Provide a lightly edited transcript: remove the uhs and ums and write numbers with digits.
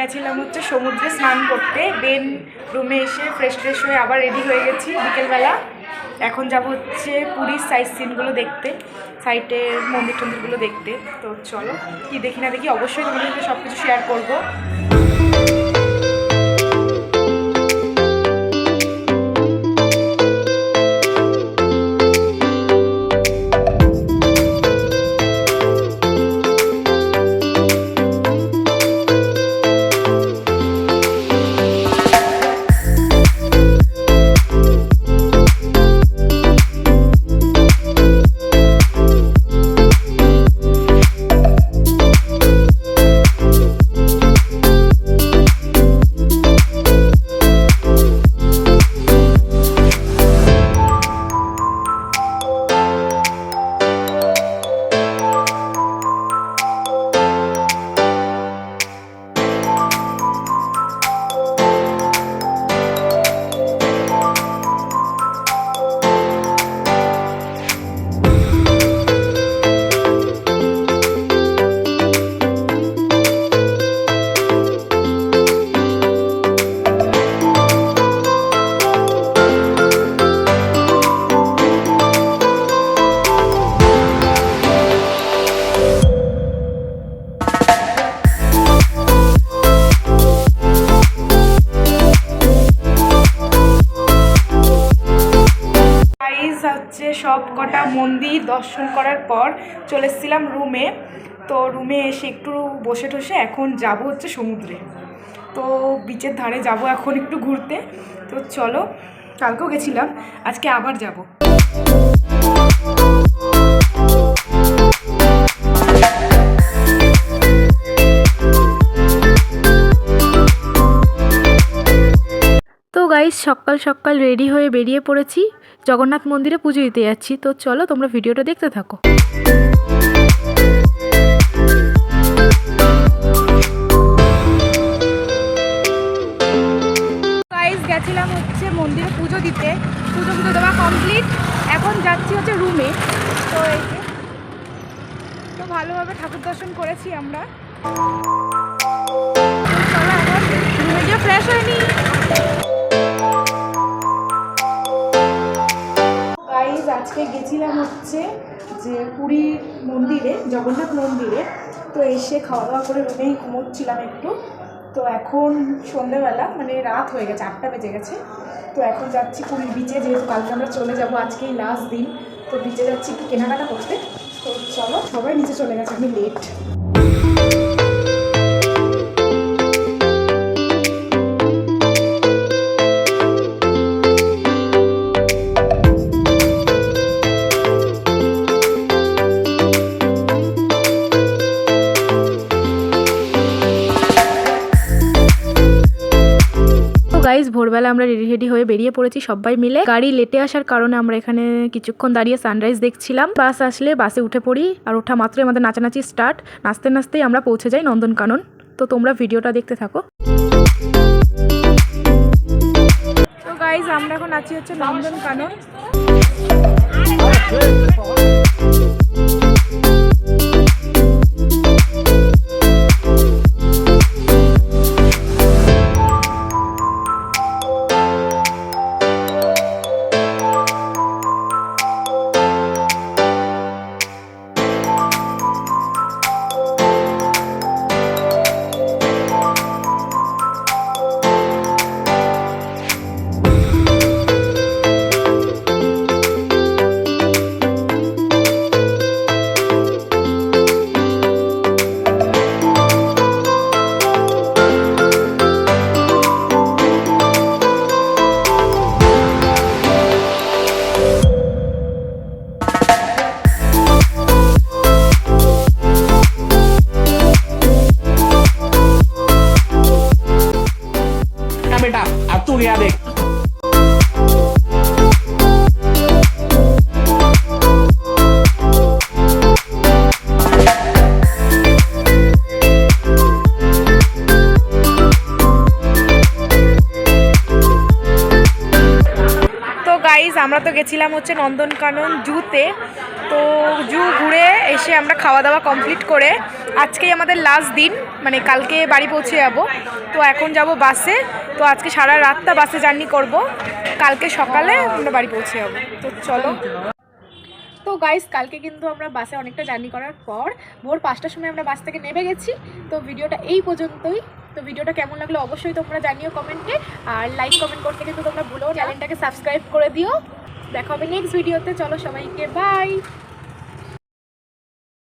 গেছিলাম হচ্ছে সমুদ্রে স্নান করতে, দেন রুমে এসে ফ্রেশ হয়ে আবার রেডি হয়ে গেছি বিকেলবেলা। এখন যাব হচ্ছে পুরীর সাইট সিনগুলো দেখতে, সাইটের মন্দির টন্দিরগুলো দেখতে। তো চলো, কি দেখি না দেখি অবশ্যই তোমাদের সাথে সব কিছু শেয়ার করবো। হচ্ছে সব কটা মন্দির দর্শন করার পর চলে এসেছিলাম রুমে। তো রুমে এসে একটু বসে টসে এখন যাব হচ্ছে সমুদ্রে। তো বিচের ধারে যাব এখন একটু ঘুরতে। তো চলো, কালকেও গেছিলাম, আজকে আবার যাব। তো গাইস, সকাল সকাল রেডি হয়ে বেরিয়ে পড়েছি, জগন্নাথ মন্দিরে পুজো দিতে যাচ্ছি। তো চলো, তোমরা ভিডিওটা দেখতে থাকো। গাইস, গেছিলাম হচ্ছে মন্দিরে পুজো দিতে, পুজো দেওয়া কমপ্লিট, এখন যাচ্ছি হচ্ছে রুমে। তো এই যে, তো ভালোভাবে ঠাকুর দর্শন করেছি আমরা। চলো এখন রুমে গিয়ে ফ্রেশ হয়ে নিই। আজকে গেছিলাম হচ্ছে যে পুরীর মন্দিরে, জগন্নাথ মন্দিরে। তো এসে খাওয়া দাওয়া করে রুমেই ঘুমোচ্ছিলাম একটু। তো এখন সন্ধ্যেবেলা, মানে রাত হয়ে গেছে, 8টা বেজে গেছে। তো এখন যাচ্ছি পুরীর বিচে, যেহেতু কালকে আমরা চলে যাব, আজকেই লাস্ট দিন। তো বিচে যাচ্ছি একটু কেনাকাটা করতে। তো চলো, সবাই নিচে চলে গেছে, আমি লেট। গাইজ, ভোরবেলা আমরা রেডি হয়ে বেরিয়ে পড়েছি সবাই মিলে। গাড়ি লেটে আসার কারণে আমরা এখানে কিছুক্ষণ দাঁড়িয়ে সানরাইজ দেখছিলাম। বাস আসলে বাসে উঠে পড়ি, আর ওঠা মাত্রই আমাদের নাচানাচি স্টার্ট। নাচতে নাচতেই আমরা পৌঁছে যাই নন্দনকানন। তো তোমরা ভিডিওটা দেখতে থাকো। তো গাইজ, আমরা এখন আছি হচ্ছে নন্দনকানন। बेटा अब तू गया देख। গাইজ, আমরা তো গেছিলাম হচ্ছে নন্দনকানন জুতে। তো জু ঘুরে এসে আমরা খাওয়া দাওয়া কমপ্লিট করে আজকেই আমাদের লাস্ট দিন, মানে কালকে বাড়ি পৌঁছে যাব। তো এখন যাব বাসে। তো আজকে সারা রাতটা বাসে জার্নি করব, কালকে সকালে আমরা বাড়ি পৌঁছে যাব। তো চলো। তো গাইস, কালকে কিন্তু আমরা বাসে অনেকটা জার্নি করার পর ভোর 5টার সময় আমরা বাস থেকে নেমে গেছি। তো ভিডিওটা এই পর্যন্তই। তো ভিডিওটা কেমন লাগলো অবশ্যই তোমরা জানিও কমেন্টে, আর লাইক কমেন্ট করতে কিন্তু তোমরা ভুলো, চ্যানেলটাকে সাবস্ক্রাইব করে দিও। দেখা হবে নেক্সট ভিডিওতে। চলো সবাইকে বাই।